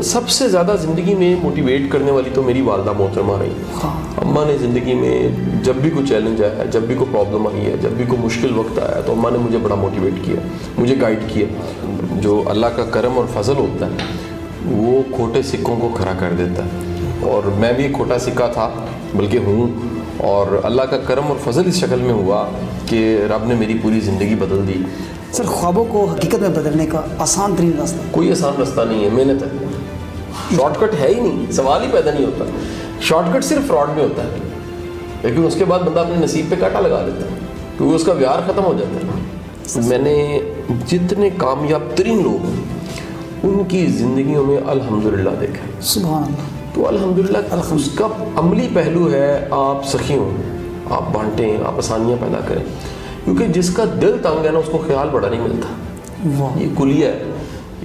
سب سے زیادہ زندگی میں موٹیویٹ کرنے والی تو میری والدہ محترمہ رہی. اماں نے زندگی میں جب بھی کوئی چیلنج آیا ہے, جب بھی کوئی پرابلم آئی ہے, جب بھی کوئی مشکل وقت آیا ہے, تو اماں نے مجھے بڑا موٹیویٹ کیا, مجھے گائیڈ کیا. جو اللہ کا کرم اور فضل ہوتا ہے وہ کھوٹے سکوں کو کھڑا کر دیتا ہے, اور میں بھی ایک کھوٹا سکہ تھا بلکہ ہوں, اور اللہ کا کرم اور فضل اس شکل میں ہوا کہ رب نے میری پوری زندگی بدل دی. سر, خوابوں کو حقیقت میں بدلنے کا آسان ترین راستہ؟ کوئی آسان راستہ نہیں ہے, محنت ہے. شارٹ کٹ ہے ہی نہیں, سوال ہی پیدا نہیں ہوتا. شارٹ کٹ صرف فراڈ میں ہوتا ہے, لیکن اس کے بعد بندہ اپنے نصیب پہ کانٹا لگا لیتا ہے کیونکہ اس کا ویار ختم ہو جاتا ہے. میں نے جتنے کامیاب ترین لوگ ہیں ان کی زندگیوں میں الحمدللہ دیکھا. سبحان اللہ. تو الحمدللہ اس کا عملی پہلو ہے آپ سخی ہوں, آپ بانٹیں, آپ آسانیاں پیدا کریں, کیونکہ جس کا دل تنگ ہے نا اس کو خیال بڑا نہیں ملتا. یہ کلیہ ہے.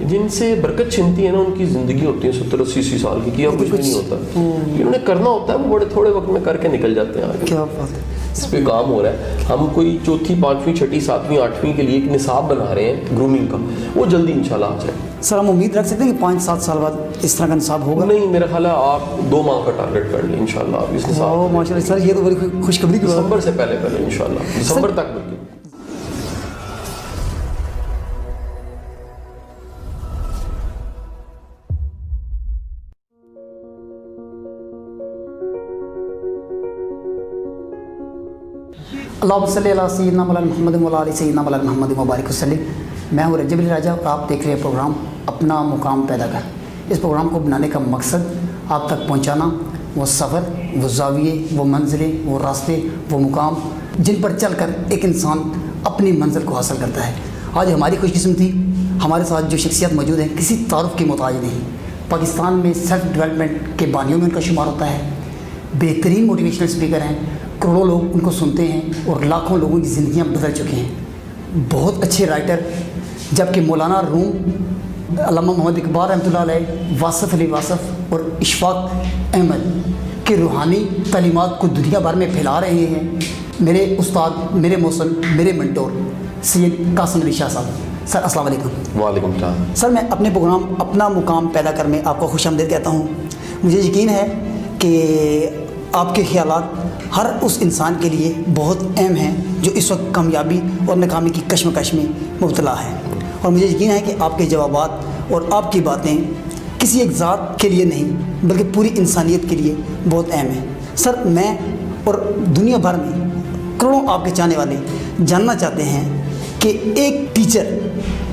جن سے برکت چھنتی ہے نا ان کی زندگی ہوتی ہے 70-80 سال کی, کیا کچھ بھی نہیں ہوتا. انہوں نے کرنا ہوتا ہے وہ بڑے تھوڑے وقت میں کر کے نکل جاتے ہیں آگے. کیا بات ہے. اس پہ کام ہو رہا ہے. ہم کوئی 4تھی 5ویں 6ٹھی 7ویں 8ویں کے لیے ایک نصاب بنا رہے ہیں گرومنگ کا, وہ جلدی انشاءاللہ آ جائے. سر, ہم امید رکھ سکتے ہیں کہ 5-7 سال بعد اس طرح کا نصاب ہوگا؟ نہیں, میرا خیال ہے آپ 2 ماہ کا ٹارگیٹ کر لیں انشاءاللہ آپ اس نصاب. ماشاء اللہ سر, یہ تو بڑی خوشخبری کی بات ہے. دسمبر سے پہلے انشاءاللہ, دسمبر تک بلکہ. اللہم صلی علی سیدنا مولانا محمد و علی سیدنا مولانا محمد مبارک وسلم. میں ہوں رجب علی راجہ اور آپ دیکھ رہے ہیں پروگرام اپنا مقام پیدا کر. اس پروگرام کو بنانے کا مقصد آپ تک پہنچانا وہ سفر, وہ زاویے, وہ منظریں, وہ راستے, وہ مقام جن پر چل کر ایک انسان اپنی منزل کو حاصل کرتا ہے. آج ہماری خوش قسمتی ہمارے ساتھ جو شخصیت موجود ہیں کسی تعارف کی محتاج نہیں. پاکستان میں سیلف ڈیولپمنٹ کے بانیوں میں ان کا شمار ہوتا ہے. بہترین موٹیویشنل اسپیکر ہیں, کروڑوں لوگ ان کو سنتے ہیں اور لاکھوں لوگوں کی زندگیاں بدل چکے ہیں. بہت اچھے رائٹر, جبکہ مولانا روم, علامہ محمد اقبال رحمۃ اللہ علیہ, واصف علی واصف اور اشفاق احمد کے روحانی تعلیمات کو دنیا بھر میں پھیلا رہے ہیں. میرے استاد, میرے موصل, میرے منٹور سید قاسم علی شاہ صاحب. سر السلام علیکم. وعلیکم السلام. سر, میں اپنے پروگرام اپنا مقام پیدا کر میں آپ کو خوش آمدید کہتا ہوں. مجھے یقین ہے کہ آپ کے خیالات ہر اس انسان کے لیے بہت اہم ہیں جو اس وقت کامیابی اور ناکامی کی کشمکش میں مبتلا ہے, اور مجھے یقین ہے کہ آپ کے جوابات اور آپ کی باتیں کسی ایک ذات کے لیے نہیں بلکہ پوری انسانیت کے لیے بہت اہم ہیں. سر, میں اور دنیا بھر میں کروڑوں آپ کے چاہنے والے جاننا چاہتے ہیں کہ ایک ٹیچر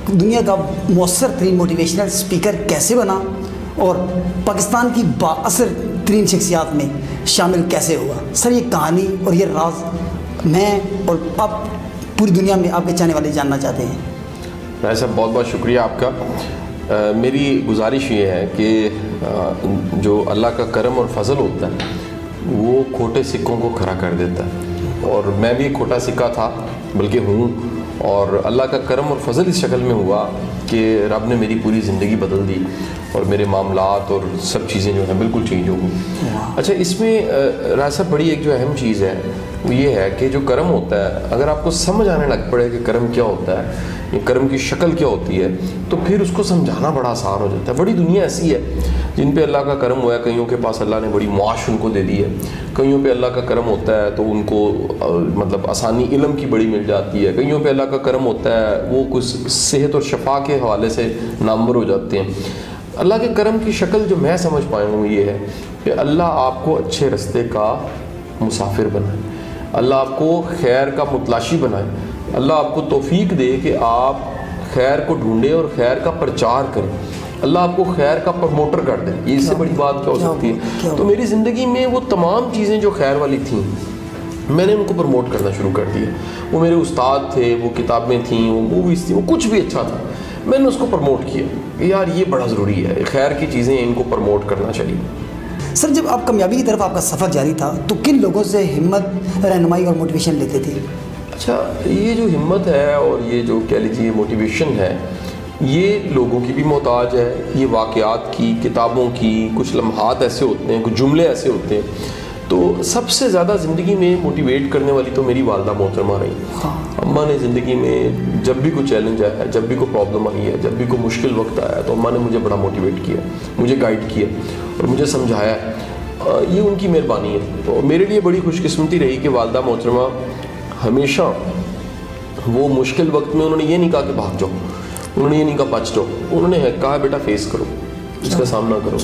دنیا کا مؤثر ترین موٹیویشنل اسپیکر کیسے بنا اور پاکستان کی بااثر ترین شخصیات میں شامل کیسے ہوا. سر, یہ کہانی اور یہ راز میں اور آپ پوری دنیا میں آپ کے چاہنے والے جاننا چاہتے ہیں. بھائی صاحب, بہت بہت شکریہ آپ کا. میری گزارش یہ ہے کہ جو اللہ کا کرم اور فضل ہوتا ہے وہ کھوٹے سکوں کو کھڑا کر دیتا ہے, اور میں بھی ایک کھوٹا سکہ تھا بلکہ ہوں, اور اللہ کا کرم اور فضل اس شکل میں ہوا کہ رب نے میری پوری زندگی بدل دی اور میرے معاملات اور سب چیزیں جو ہیں بالکل چینج ہو گئی. اچھا, اس میں راج صاحب بڑی ایک جو اہم چیز ہے وہ یہ ہے کہ جو کرم ہوتا ہے, اگر آپ کو سمجھ آنے لگ پڑے کہ کرم کیا ہوتا ہے, یہ کرم کی شکل کیا ہوتی ہے, تو پھر اس کو سمجھانا بڑا آسان ہو جاتا ہے. بڑی دنیا ایسی ہے جن پہ اللہ کا کرم ہوا ہے, کئیوں کے پاس اللہ نے بڑی معاش ان کو دے دی ہے, کئیوں پہ اللہ کا کرم ہوتا ہے تو ان کو مطلب آسانی علم کی بڑی مل جاتی ہے, کئیوں پہ اللہ کا کرم ہوتا ہے وہ کچھ صحت اور شفا کے حوالے سے نامور ہو جاتے ہیں. اللہ کے کرم کی شکل جو میں سمجھ پایا ہوں یہ ہے کہ اللہ آپ کو اچھے رستے کا مسافر بنائے, اللہ آپ کو خیر کا متلاشی بنائے, اللہ آپ کو توفیق دے کہ آپ خیر کو ڈھونڈیں اور خیر کا پرچار کریں, اللہ آپ کو خیر کا پروموٹر کر دے. یہ اس سے بڑی بات کیا ہو سکتی ہے. تو میری زندگی میں وہ تمام چیزیں جو خیر والی تھیں میں نے ان کو پروموٹ کرنا شروع کر دیا. وہ میرے استاد تھے, وہ کتابیں تھیں, وہ موویز تھیں, وہ کچھ بھی اچھا تھا, میں نے اس کو پروموٹ کیا کہ یار یہ بڑا ضروری ہے, خیر کی چیزیں ان کو پروموٹ کرنا چاہیے. سر, جب آپ کامیابی کی طرف آپ کا سفر جاری تھا تو کن لوگوں سے ہمت, رہنمائی اور موٹیویشن لیتے تھے؟ اچھا, یہ جو ہمت ہے اور یہ جو کہہ لیجیے موٹیویشن ہے یہ لوگوں کی بھی محتاج ہے, یہ واقعات کی, کتابوں کی, کچھ لمحات ایسے ہوتے ہیں, کچھ جملے ایسے ہوتے ہیں. تو سب سے زیادہ زندگی میں موٹیویٹ کرنے والی تو میری والدہ محترمہ رہی. اماں نے زندگی میں جب بھی کوئی چیلنج آیا ہے, جب بھی کوئی پرابلم آئی ہے, جب بھی کوئی مشکل وقت آیا ہے, تو اماں نے مجھے بڑا موٹیویٹ کیا, مجھے گائیڈ کیا اور مجھے سمجھایا. یہ ان کی مہربانی ہے. تو میرے لیے بڑی خوش قسمتی رہی کہ والدہ محترمہ ہمیشہ وہ مشکل وقت میں انہوں نے یہ نہیں کہا کہ بھاگ جاؤ, انہوں نے یہ نہیں کہا بچ جاؤ, انہوں نے کہا بیٹا فیس کرو, اس کا سامنا کرو,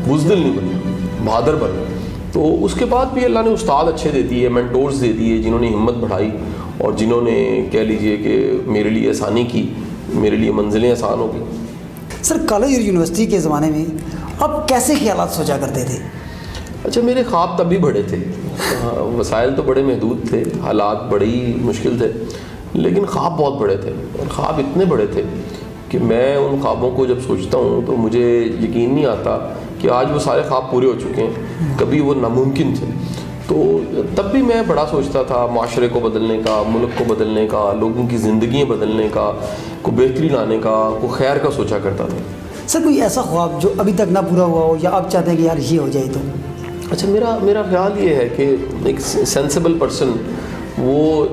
بزدل نہیں بننا, بہادر بننا. تو اس کے بعد بھی اللہ نے استاد اچھے دے دیے, مینٹورز دے دیے, جنہوں نے ہمت بڑھائی اور جنہوں نے کہہ لیجئے کہ میرے لیے آسانی کی, میرے لیے منزلیں آسان ہو گئی. سر کالج اور یونیورسٹی کے زمانے میں آپ کیسے خیالات سوچا کرتے تھے؟ اچھا, میرے خواب تب بھی بڑے تھے, وسائل تو بڑے محدود تھے, حالات بڑے ہی مشکل تھے, لیکن خواب بہت بڑے تھے. اور خواب اتنے بڑے تھے کہ میں ان خوابوں کو جب سوچتا ہوں تو مجھے یقین نہیں آتا کہ آج وہ سارے خواب پورے ہو چکے ہیں, کبھی وہ ناممکن تھے. تو تب بھی میں بڑا سوچتا تھا, معاشرے کو بدلنے کا, ملک کو بدلنے کا, لوگوں کی زندگیاں بدلنے کا, کو بہتری لانے کا, کو خیر کا سوچا کرتا تھا. سر کوئی ایسا خواب جو ابھی تک نہ پورا ہوا ہو یا آپ چاہتے ہیں کہ یار یہ ہو جائے تو؟ اچھا, میرا خیال یہ ہے کہ ایک سینسیبل پرسن وہ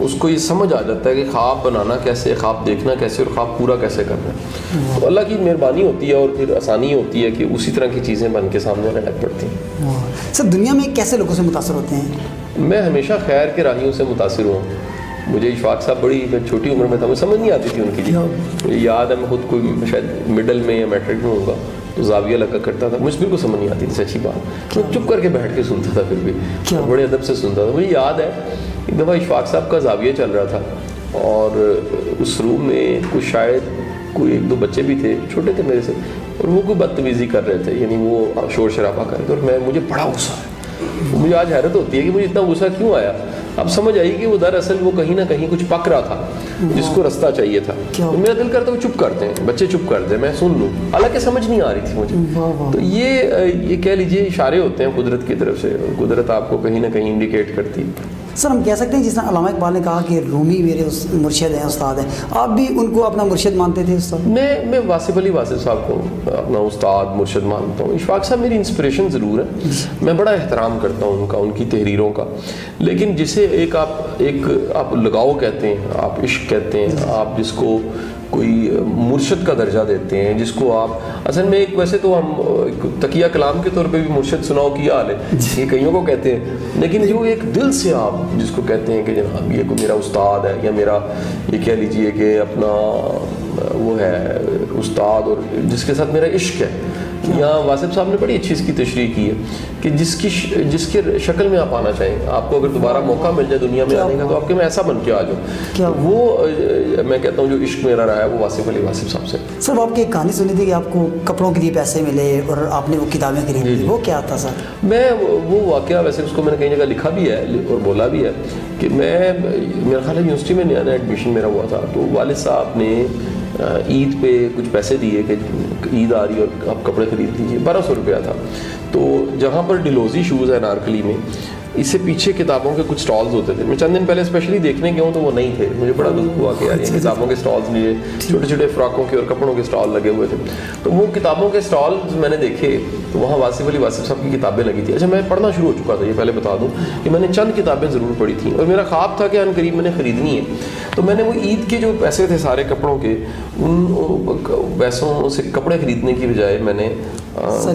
اس کو یہ سمجھ آ جاتا ہے کہ خواب بنانا کیسے, خواب دیکھنا کیسے اور خواب پورا کیسے کرنا ہے. تو اللہ کی مہربانی ہوتی ہے اور پھر آسانی ہوتی ہے کہ اسی طرح کی چیزیں بن کے سامنے آنے لگ پڑتی ہیں. سر دنیا میں کیسے لوگوں سے متاثر ہوتے ہیں؟ میں ہمیشہ خیر کے راہیوں سے متاثر ہوں. مجھے اشفاق صاحب بڑی چھوٹی عمر میں تھا, مجھے سمجھ نہیں آتی تھی ان کی. مجھے یاد ہے میں خود کوئی شاید مڈل میں یا میٹرک میں ہوگا تو زاویہ لگا کرتا تھا, مجھے بالکل سمجھ نہیں آتی تھی سچی بات. میں چپ کر کے بیٹھ کے سنتا تھا, پھر بھی بڑے ادب سے سنتا تھا. مجھے یاد ہے ایک دفعہ اشفاق صاحب کا زاویہ چل رہا تھا اور اس روم میں کچھ شاید کوئی ایک دو بچے بھی تھے, چھوٹے تھے میرے سے, اور وہ کوئی بدتمیزی کر رہے تھے, یعنی وہ شور شرابہ کر رہے تھے. اور مجھے بڑا غصہ ہے. مجھے آج حیرت ہوتی ہے کہ مجھے اتنا غصہ کیوں آیا. اب سمجھ آئی کہ وہ دراصل وہ کہیں نہ کہیں کچھ پک رہا تھا جس کو رستہ چاہیے تھا. تو میرا دل کرتا وہ چپ کرتے ہیں, بچے چپ کر دیں, میں سن لوں, حالانکہ سمجھ نہیں آ رہی تھی مجھے. تو یہ کہہ لیجیے اشارے ہوتے ہیں قدرت کی طرف سے, قدرت آپ کو کہیں نہ کہیں انڈیکیٹ کرتی ہے. سر ہم کہہ سکتے ہیں جس طرح علامہ اقبال نے کہا کہ رومی میرے مرشد ہیں, استاد ہیں, آپ بھی ان کو اپنا مرشد مانتے تھے استاد؟ میں واصف علی واصف صاحب کو اپنا استاد مرشد مانتا ہوں. اشفاق صاحب میری انسپریشن ضرور ہے, میں بڑا احترام کرتا ہوں ان کا, ان کی تحریروں کا. لیکن جسے ایک آپ لگاؤ کہتے ہیں, آپ عشق کہتے ہیں, آپ جس کو کوئی مرشد کا درجہ دیتے ہیں, جس کو آپ اصل میں ایک ویسے تو ہم تقیہ کلام کے طور پہ بھی مرشد سناؤ کی حال ہے, یہ کئیوں کو کہتے ہیں, لیکن جو ایک دل سے آپ جس کو کہتے ہیں کہ جناب یہ کوئی میرا استاد ہے, یا میرا یہ کہہ لیجئے کہ اپنا وہ ہے استاد, اور جس کے ساتھ میرا عشق ہے. یہاں واصف صاحب نے بڑی اچھی اس کی تشریح کی ہے کہ جس کی شکل میں آپ آنا چاہیں, آپ کو اگر دوبارہ موقع مل جائے دنیا میں آنے کا تو آپ کے میں ایسا بن کے آ جاؤ. وہ میں کہتا ہوں جو عشق میرا رہا ہے وہ واصف علی واصف صاحب سے. سر آپ کی ایک کہانی سنی تھی کہ آپ کو کپڑوں کے لیے پیسے ملے اور آپ نے وہ کتابیں خریدی, وہ کیا تھا سر؟ میں وہ واقعہ ویسے اس کو میں نے کئی جگہ لکھا بھی ہے اور بولا بھی ہے کہ میرا خیال ہے یونیورسٹی میں نیا ایڈمیشن میرا ہوا تھا, تو والد صاحب نے عید پہ کچھ پیسے دیے کہ عید آ رہی اور آپ کپڑے خرید لیجیے. 1200 روپیہ تھا. تو جہاں پر ڈلوزی شوز ہے نارکلی میں, اس سے پیچھے کتابوں کے کچھ سٹالز ہوتے تھے. میں چند دن پہلے اسپیشلی دیکھنے گیا ہوں تو وہ نہیں تھے. مجھے بڑا دکھ ہوا کہ یار یہ کتابوں کے سٹالز نہیں, چھوٹے چھوٹے فراکوں کے اور کپڑوں کے سٹال لگے ہوئے تھے. تو وہ کتابوں کے سٹالز میں نے دیکھے تو وہاں واصف علی واصف صاحب کی کتابیں لگی تھی. اچھا میں پڑھنا شروع ہو چکا تھا, یہ پہلے بتا دوں کہ میں نے چند کتابیں ضرور پڑھی تھیں اور میرا خواب تھا کہ ان قریب میں نے خریدنی ہے. تو میں نے وہ عید کے جو پیسے تھے سارے کپڑوں کے, ان پیسوں سے کپڑے خریدنے کی بجائے میں نے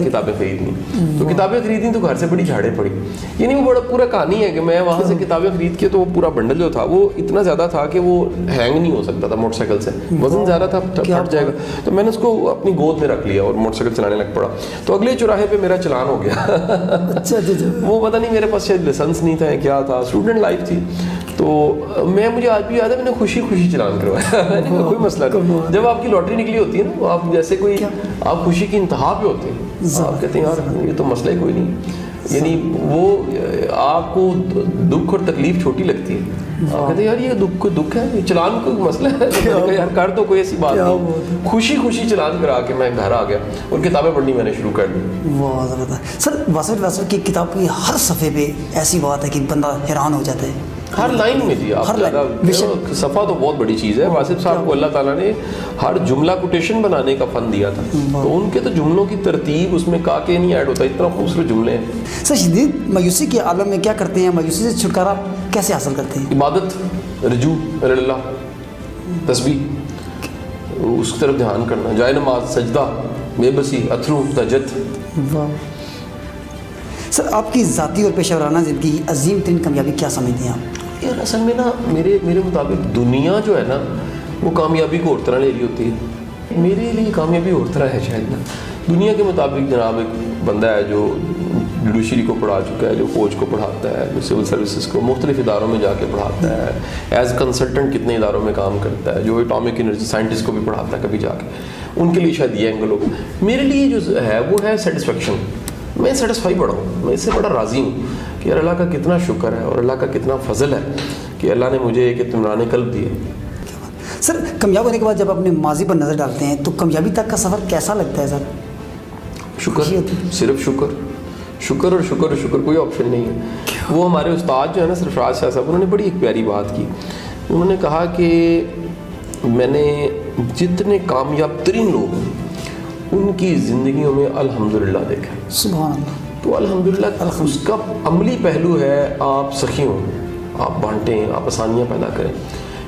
کتابیں خریدنی. تو کتابیں خریدیں تو گھر سے بڑی جھاڑیں پڑی. یعنی وہ بڑا پورا کہانی ہے کہ میں وہاں سے کتابیں خرید کے, تو وہ پورا بنڈل جو تھا وہ اتنا زیادہ تھا کہ وہ ہینگ نہیں ہو سکتا تھا موٹر سائیکل سے, وزن زیادہ تھا, پھٹ جائے گا. تو میں نے اس کو اپنی گود میں رکھ لیا اور موٹر سائیکل چلانے لگ پڑا. تو اگلے چوراہے پہ میرا چلان ہو گیا. وہ پتہ نہیں میرے پاس شاید لائسنس نہیں تھا یا کیا تھا, اسٹوڈنٹ لائف تھی. تو مجھے آج بھی یاد ہے میں نے خوشی خوشی چلان کروایا, کوئی مسئلہ نہیں. جب آپ کی لاٹری نکلی ہوتی ہے نا, آپ جیسے کوئی آپ خوشی کی انتہا پہ ہوتے ہیں, آپ کہتے ہیں یار یہ تو مسئلہ ہی کوئی نہیں. یعنی وہ آپ کو دکھ اور تکلیف چھوٹی لگتی ہے, آپ کہتے ہیں یار یہ دکھ ہے, چلان کوئی مسئلہ ہے, یار کر تو کوئی ایسی بات نہیں. خوشی خوشی چلان کرا کے میں گھر آ گیا اور کتابیں پڑھنی میں نے شروع کر دی. بہت زبردست. سر واصف کی کتاب کی ہر صفحے پہ ایسی بات ہے کہ بندہ حیران ہو جاتا ہے. ہر لائن میں جی آپ صفحہ تو بہت بڑی چیز ہے. واسف صاحب کو اللہ تعالیٰ نے ہر جملہ کوٹیشن بنانے کا فن دیا تھا, تو ان کے تو جملوں کی ترتیب اس میں کا کے نہیں ایڈ ہوتا, اتنا خوبصورت جملے ہیں. سر شدید مایوسی کے عالم میں کیا کرتے ہیں, مایوسی سے چھٹکارا کیسے حاصل کرتے ہیں؟ عبادت, رجوع اللہ, تسبیح, اس کی طرف دھیان کرنا, جائے نماز, سجدہ, بے بسی, اتھرو, تہجد. سر آپ کی ذاتی اور پیشہ ورانہ زندگی کی عظیم ترین کامیابی کیا سمجھتے ہیں آپ؟ یار اصل میں نا میرے مطابق دنیا جو ہے نا وہ کامیابی کو اور طرح لے رہی ہوتی ہے. میرے لیے کامیابی اور طرح ہے شاید نا. دنیا کے مطابق جناب ایک بندہ ہے جو جوڈیشری کو پڑھا چکا ہے, جو فوج کو پڑھاتا ہے, جو سول سروسز کو مختلف اداروں میں جا کے پڑھاتا ہے, ایز کنسلٹنٹ کتنے اداروں میں کام کرتا ہے, جو اٹامک انرجی سائنٹسٹ کو بھی پڑھاتا ہے کبھی جا کے. ان کے لیے شاید یہ اینگل ہوگا. میرے لیے جو ہے وہ ہے سیٹسفیکشن. میں سیٹسفائی بڑا ہوں, میں اس سے بڑا راضی ہوں کہ یار اللہ کا کتنا شکر ہے اور اللہ کا کتنا فضل ہے کہ اللہ نے مجھے ایک اطمینان قلب دیے. سر کامیاب ہونے کے بعد جب اپنے ماضی پر نظر ڈالتے ہیں تو کامیابی تک کا سفر کیسا لگتا ہے سر؟ شکر, صرف شکر, شکر اور شکر اور شکر, کوئی آپشن نہیں ہے. وہ ہمارے استاد جو ہے نا سرفراز شاہ صاحب, انہوں نے بڑی ایک پیاری بات کی. انہوں نے کہا کہ میں نے جتنے کامیاب ترین لوگ ہیں ان کی زندگیوں میں الحمدللہ دیکھا. سبحان اللہ. تو الحمدللہ اس کا عملی پہلو ہے آپ سخی ہوں, آپ بانٹیں, آپ آسانیاں پیدا کریں,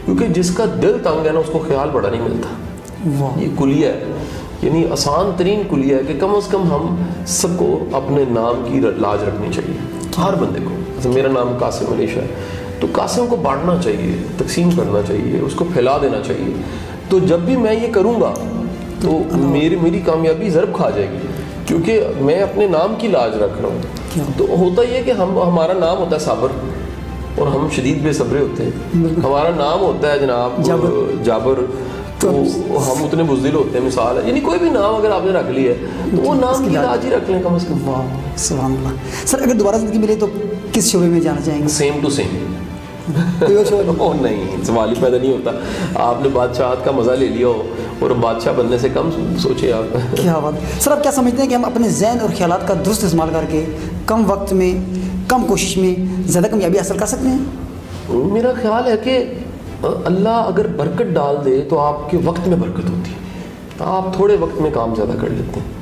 کیونکہ جس کا دل تنگ ہے نا اس کو خیال بڑا نہیں ملتا. یہ کلیہ ہے, یعنی آسان ترین کلیہ ہے کہ کم از کم ہم سب کو اپنے نام کی لاج رکھنی چاہیے, ہر بندے کو. جیسے میرا نام قاسم علیشہ ہے تو قاسم کو بانٹنا چاہیے, تقسیم کرنا چاہیے, اس کو پھیلا دینا چاہیے. تو جب بھی میں یہ کروں گا تو میری کامیابی ضرب کھا جائے گی, کیونکہ میں اپنے نام کی لاج رکھ رہا ہوں. تو ہوتا یہ کہ ہمارا نام ہوتا ہے صابر اور ہم شدید بے صبرے ہوتے ہیں. ہمارا نام ہوتا ہے جناب جابر, تو ہم اتنے بزدل ہوتے ہیں. مثال ہے, یعنی کوئی بھی نام اگر آپ نے رکھ لی ہے تو وہ نام کی لاج ہی رکھ لیں کم از کم. سبحان اللہ. سر اگر دوبارہ زندگی ملے تو کس شعبے میں جانا چاہیں گے؟ Same to same. نہیں, سوال ہی پیدا نہیں ہوتا. آپ نے بادشاہت کا مزہ لے لیا ہو اور بادشاہ بننے سے کم سوچے آپ. کیا بات. سر آپ کیا سمجھتے ہیں کہ ہم اپنے ذہن اور خیالات کا درست استعمال کر کے کم وقت میں, کم کوشش میں زیادہ کامیابی حاصل کر سکتے ہیں؟ میرا خیال ہے کہ اللہ اگر برکت ڈال دے تو آپ کے وقت میں برکت ہوتی ہے. آپ تھوڑے وقت میں کام زیادہ کر لیتے ہیں.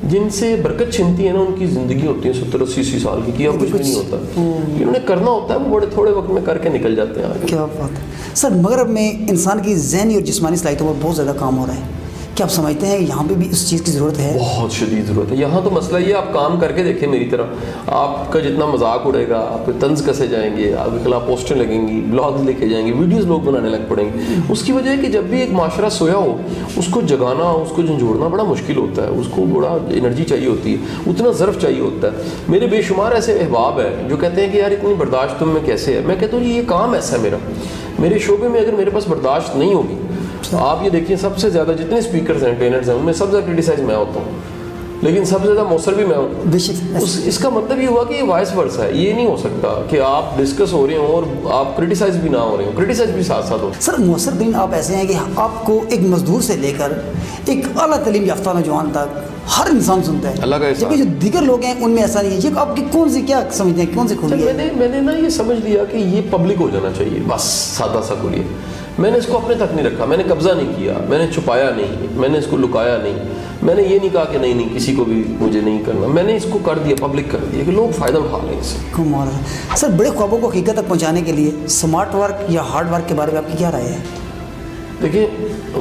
جن سے برکت چھنتی ہے نا ان کی زندگی ہوتی ہے 70-80 سال کی, کیا کچھ بھی نہیں ہوتا. انہوں نے کرنا ہوتا ہے وہ بڑے تھوڑے وقت میں کر کے نکل جاتے ہیں آگے. کیا بات ہے. سر مغرب میں انسان کی ذہنی اور جسمانی صلاحیتوں پر بہت زیادہ کام ہو رہا ہے, کیا آپ سمجھتے ہیں یہاں پہ بھی اس چیز کی ضرورت ہے؟ بہت شدید ضرورت ہے. یہاں تو مسئلہ یہ, آپ کام کر کے دیکھیں میری طرح, آپ کا جتنا مذاق اڑے گا, آپ پہ طنز کسے جائیں گے, آپ کے خلاف پوسٹیں لگیں گی, بلاگز لکھے جائیں گے, ویڈیوز لوگ بنانے لگ پڑیں گے. اس کی وجہ ہے کہ جب بھی ایک معاشرہ سویا ہو اس کو جگانا, اس کو جھنجھوڑنا بڑا مشکل ہوتا ہے. اس کو بڑا انرجی چاہیے ہوتی ہے, اتنا ظرف چاہیے ہوتا ہے. میرے بے شمار ایسے احباب ہیں جو کہتے ہیں کہ یار اتنی برداشت تم میں کیسے ہے. میں کہتا ہوں یہ کام ایسا ہے میرے شعبے میں, اگر میرے پاس برداشت نہیں ہوگی, آپ یہ دیکھیں سب سے زیادہ جتنے اسپیکرز ہیں, ٹرینرز ہیں, ان میں سب سے زیادہ کرٹیسائز میں ہوتا ہوں, لیکن سب سے زیادہ مؤثر بھی میں ہوں. اس کا مطلب یہ ہوا کہ یہ وائس ورسا ہے. یہ نہیں ہو سکتا کہ آپ ڈسکس ہو رہے ہوں اور آپ کرٹیسائز بھی نہ ہو رہے ہوں, کرٹیسائز بھی ساتھ ساتھ ہو. سر مؤثر دن آپ ایسے ہیں کہ آپ کو ایک مزدور سے لے کر ایک اعلیٰ تعلیم یافتہ نوجوان تک ہر انسان سنتا ہے. اللہ کا احسان. جبکہ جو دیگر لوگ ہیں ان میں ایسا نہیں ہے. یہ آپ کی کون سی کیا سمجھتے ہیں, کون سی خوبی ہے؟ میں نے نا یہ سمجھ لیا کہ یہ پبلک ہو جانا چاہیے, بس سادہ سا کھولیے. میں نے اس کو اپنے تک نہیں رکھا, میں نے قبضہ نہیں کیا, میں نے چھپایا نہیں, میں نے اس کو لکایا نہیں, میں نے یہ نہیں کہا کہ نہیں کسی کو بھی مجھے نہیں کرنا. میں نے اس کو کر دیا, پبلک کر دیا کہ لوگ فائدہ اٹھا لیں اس سے. سر بڑے خوابوں کو حقیقت تک پہنچانے کے لیے اسمارٹ ورک یا ہارڈ ورک کے بارے میں آپ کی کیا رائے ہے؟ دیکھیں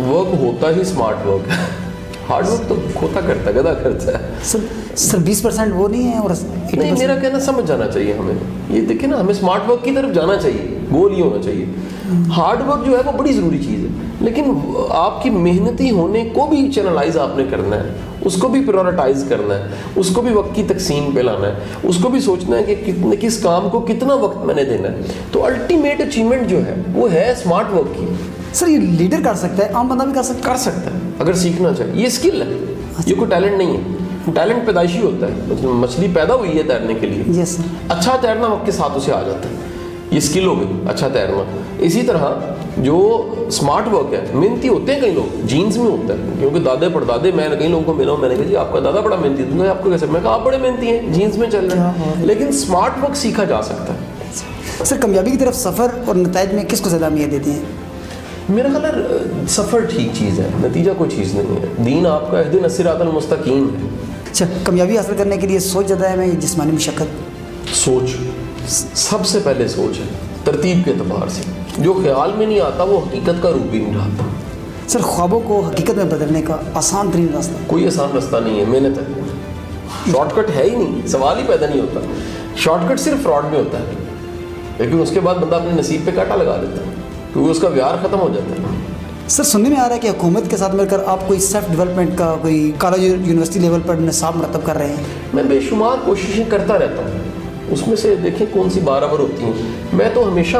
ورک ہوتا ہی اسمارٹ ورک ہے, ہارڈ ورک تو کھوتا کرتا ہے, گدا کرتا ہے. سر 20% وہ نہیں ہے اور نہیں, میرا کہنا سمجھ جانا چاہیے ہمیں. یہ دیکھیں نا, ہمیں اسمارٹ ورک کی طرف جانا چاہیے, گول یہ ہونا چاہیے. ہارڈ ورک جو ہے وہ بڑی ضروری چیز ہے, لیکن آپ کی محنتی ہونے کو بھی چینلائز آپ نے کرنا ہے, اس کو بھی پریورٹائز کرنا ہے, اس کو بھی وقت کی تقسیم پہ لانا ہے, اس کو بھی سوچنا ہے کہ کس کام کو کتنا وقت میں نے دینا ہے. تو الٹیمیٹ اچیومنٹ جو ہے وہ ہے اسمارٹ ورک کی. سر یہ لیڈر کر سکتا ہے, عام بندہ بھی کر سکتا ہے اگر سیکھنا چاہے. یہ اسکل ہے, یہ کوئی ٹیلنٹ نہیں ہے. ٹیلنٹ پیدائشی ہوتا ہے, مچھلی پیدا ہوئی ہے تیرنے کے لیے, اچھا تیرنا وقت کے ساتھ اسے آ جاتا ہے, یہ اسکل ہو گئی اچھا تیرنا. اسی طرح جو اسمارٹ ورک ہے, محنتی ہوتے ہیں کئی لوگ, جینز میں ہوتا ہے, کیونکہ دادے پڑدادے, میں کئی لوگوں کو ملا ہوں, میں نے کہا جی آپ کا دادا بڑا محنتی تھا, آپ کو کیسے, میں کہا آپ بڑے محنتی ہیں, جینز میں چل رہے ہیں. لیکن اسمارٹ ورک سیکھا جا سکتا ہے. سر کامیابی کی طرف سفر اور نتائج میں کس کو زیادہ اہمیت دیتے ہیں؟ میرا خیال ہے سفر ٹھیک چیز ہے، نتیجہ کوئی چیز نہیں ہے. دین آپ کا اہدنا الصراط المستقیم ہے. اچھا، کامیابی حاصل کرنے کے لیے سوچ زیادہ ہے یا جسمانی مشقت؟ سوچ، سب سے پہلے سوچ ہے، ترتیب کے اعتبار سے. جو خیال میں نہیں آتا وہ حقیقت کا روپ بھی نہیں لاتا. سر خوابوں کو حقیقت میں بدلنے کا آسان ترین راستہ؟ کوئی آسان راستہ نہیں ہے، محنت ہے. شارٹ کٹ ہے ہی نہیں، سوال ہی پیدا نہیں ہوتا. شارٹ کٹ صرف فراڈ میں ہوتا ہے، لیکن اس کے بعد بندہ اپنے نصیب پہ کانٹا لگا دیتا ہے کیونکہ اس کا ویار ختم ہو جاتا ہے. سر سننے میں آ رہا ہے کہ حکومت کے ساتھ مل کر آپ کوئی سیلف ڈیولپمنٹ کا کوئی کالج یونیورسٹی لیول پر نصاب مرتب کر رہے ہیں. میں بے شمار کوششیں کرتا رہتا ہوں، اس میں سے دیکھیں کون سی برابر ہوتی ہیں. میں تو ہمیشہ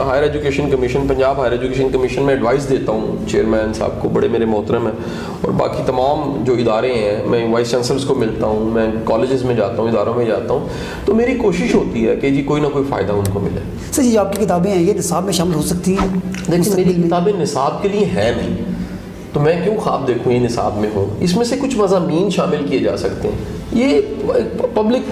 higher education commission, Punjab higher education commission میں ایڈوائس دیتا ہوں چیئرمین صاحب کو، بڑے میرے محترم ہیں، اور باقی تمام جو ادارے ہیں میں وائس چانسلرس کو ملتا ہوں، میں کالجز میں جاتا ہوں، اداروں میں جاتا ہوں. تو میری کوشش ہوتی ہے کہ جی کوئی نہ کوئی فائدہ ان کو ملے. سر یہ آپ کی کتابیں ہیں، یہ نصاب میں شامل ہو سکتی ہیں؟ لیکن میری کتابیں نصاب کے لیے ہے نہیں، تو میں کیوں خواب دیکھوں یہ نصاب میں ہو. اس میں سے کچھ مضامین شامل کیے جا سکتے ہیں. یہ پبلک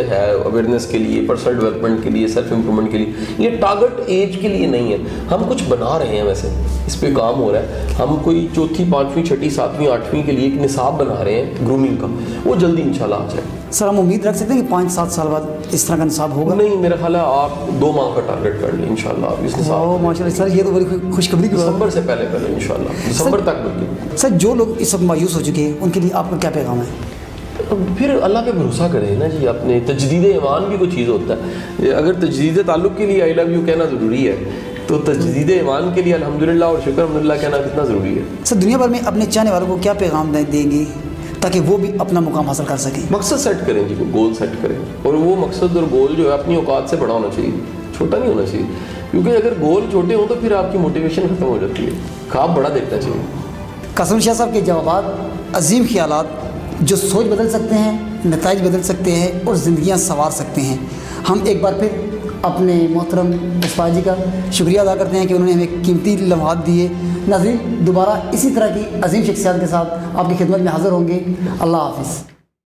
ہے اویئرنیس کے لیے، پرسنل ڈیولپمنٹ کے لیے، سیلف امپرومنٹ کے لیے. یہ ٹارگٹ ایج کے لیے نہیں ہے. ہم کچھ بنا رہے ہیں، ویسے اس پہ کام ہو رہا ہے. ہم کوئی 4تھی 5ویں 6ٹھی 7ویں 8ویں کے لیے ایک نصاب بنا رہے ہیں گرومنگ کا، وہ جلدی انشاءاللہ آ جائے. سر ہم امید رکھ سکتے ہیں کہ 5-7 سال بعد اس طرح کا نصاب ہوگا؟ نہیں، میرا خیال ہے آپ 2 ماہ کا ٹارگٹ کر لیں انشاءاللہ آپ اس نصاب. ماشاء اللہ سر، یہ تو بڑی خوشخبری کی بات ہے. دسمبر سے پہلے انشاءاللہ دسمبر تک بلکہ. سر جو لوگ اس وقت مایوس ہو چکے ہیں ان کے لیے آپ کا کیا پیغام ہے؟ پھر اللہ پہ بھروسہ کریں نا جی. اپنے تجدید ایمان بھی کوئی چیز ہوتا ہے. اگر تجدید تعلق کے لیے آئی لو یو کہنا ضروری ہے تو تجدید ایمان کے لیے الحمدللہ اور شکر الحمدللہ کہنا کتنا ضروری ہے. سر دنیا بھر میں اپنے چاہنے والوں کو کیا پیغام دیں گے تاکہ وہ بھی اپنا مقام حاصل کر سکیں؟ مقصد سیٹ کریں جی، گول سیٹ کریں، اور وہ مقصد اور گول جو ہے اپنی اوقات سے بڑا ہونا چاہیے، چھوٹا نہیں ہونا چاہیے. کیونکہ اگر گول چھوٹے ہوں تو پھر آپ کی موٹیویشن ختم ہو جاتی ہے. خواب بڑا دیکھنا چاہیے. قاسم شاہ صاحب کے جوابات عظیم خیالات جو سوچ بدل سکتے ہیں، نتائج بدل سکتے ہیں اور زندگیاں سنوار سکتے ہیں. ہم ایک بار پھر اپنے محترم اسفار جی کا شکریہ ادا کرتے ہیں کہ انہوں نے ہمیں قیمتی لمحات دیے. ناظرین، دوبارہ اسی طرح کی عظیم شخصیات کے ساتھ آپ کی خدمت میں حاضر ہوں گے. اللہ حافظ.